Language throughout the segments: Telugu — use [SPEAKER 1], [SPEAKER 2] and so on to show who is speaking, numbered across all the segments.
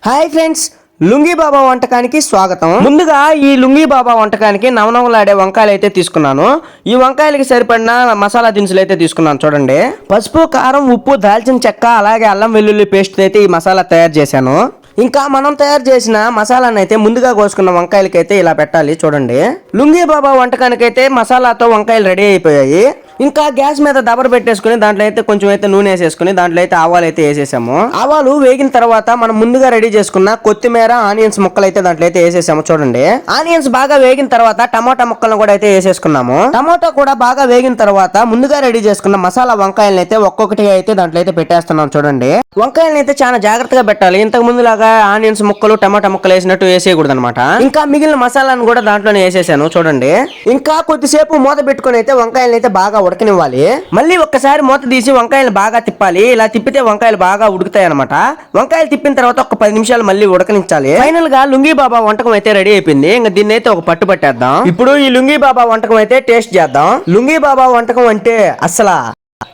[SPEAKER 1] హాయ్ ఫ్రెండ్స్, లుంగీ బాబా వంటకానికి స్వాగతం. ముందుగా ఈ లుంగీ బాబా వంటకానికి నవనవలాడే వంకాయలు అయితే తీసుకున్నాను. ఈ వంకాయలకి సరిపడిన మసాలా దినుసులు అయితే తీసుకున్నాను. చూడండి, పసుపు, కారం, ఉప్పు, దాల్చిన చెక్క, అలాగే అల్లం వెల్లుల్లి పేస్ట్ అయితే ఈ మసాలా తయారు చేశాను. ఇంకా మనం తయారు చేసిన మసాలాను అయితే ముందుగా కోసుకున్న వంకాయలకైతే ఇలా పెట్టాలి. చూడండి, లుంగీ బాబా వంటకానికైతే మసాలాతో వంకాయలు రెడీ అయిపోయాయి. ఇంకా గ్యాస్ మీద దబర పెట్టేసుకుని దాంట్లో అయితే కొంచెం అయితే నూనె వేసేసుకుని దాంట్లో అయితే ఆవాలు అయితే వేసేసాము. ఆవాలు వేగిన తర్వాత మనం ముందుగా రెడీ చేసుకున్న కొత్తిమీర, ఆనియన్స్ ముక్కలు అయితే దాంట్లో అయితే వేసేసాము. చూడండి, ఆనియన్స్ బాగా వేగిన తర్వాత టమోటా ముక్కలను కూడా అయితే వేసేసుకున్నాము. టమోటా కూడా బాగా వేగిన తర్వాత ముందుగా రెడీ చేసుకున్న మసాలా వంకాయలను అయితే ఒక్కొక్కటి అయితే దాంట్లో అయితే పెట్టేస్తున్నాం. చూడండి, వంకాయలను అయితే చాలా జాగ్రత్తగా పెట్టాలి. ఇంతకు ముందు లాగా ఆనియన్స్ ముక్కలు, టమాటా ముక్కలు వేసినట్టు వేసేయకూడదు అనమాట. ఇంకా మిగిలిన మసాలాను కూడా దాంట్లోనే వేసేసాను. చూడండి, ఇంకా కొద్దిసేపు మూత పెట్టుకుని అయితే వంకాయలను అయితే బాగా ఉడకనివ్వాలి. మళ్ళీ ఒక్కసారి మూత తీసి వంకాయలు బాగా తిప్పాలి. ఇలా తిప్పితే వంకాయలు బాగా ఉడుకుతాయి అనమాట. వంకాయలు తిప్పిన తర్వాత ఒక 10 నిమిషాలు మళ్ళీ ఉడకనించాలి. ఫైనల్ గా లుంగీ బాబా వంటకం అయితే రెడీ అయిపోయింది. ఇంకా దీన్ని అయితే ఒక పట్టు పట్టేద్దాం. ఇప్పుడు ఈ లుంగీ బాబా వంటకం అయితే టేస్ట్ చేద్దాం. లుంగీ బాబా వంటకం అంటే అసలు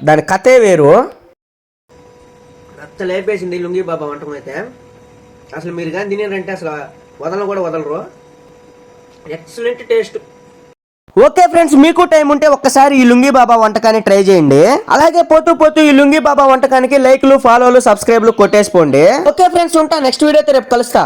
[SPEAKER 1] దాని కథే వేరు. రచ్చ లేపేసింది లుంగీ బాబా వంటకం అయితే. అసలు మీరు కానీ తినేరంటే అసలు వదలరు. Excellent taste. ఓకే ఫ్రెండ్స్, మీకు టైం ఉంటే ఒక్కసారి ఈ లుంగీ బాబా వంటకాన్ని ట్రై చేయండి. అలాగే పోతూ ఈ లుంగీ బాబా వంటకానికి లైక్లు, ఫాలోలు, సబ్స్క్రైబ్లు కొట్టేసిపోండి. ఓకే ఫ్రెండ్స్, ఉంటా. నెక్స్ట్ వీడియోతో రేపు కలుస్తా.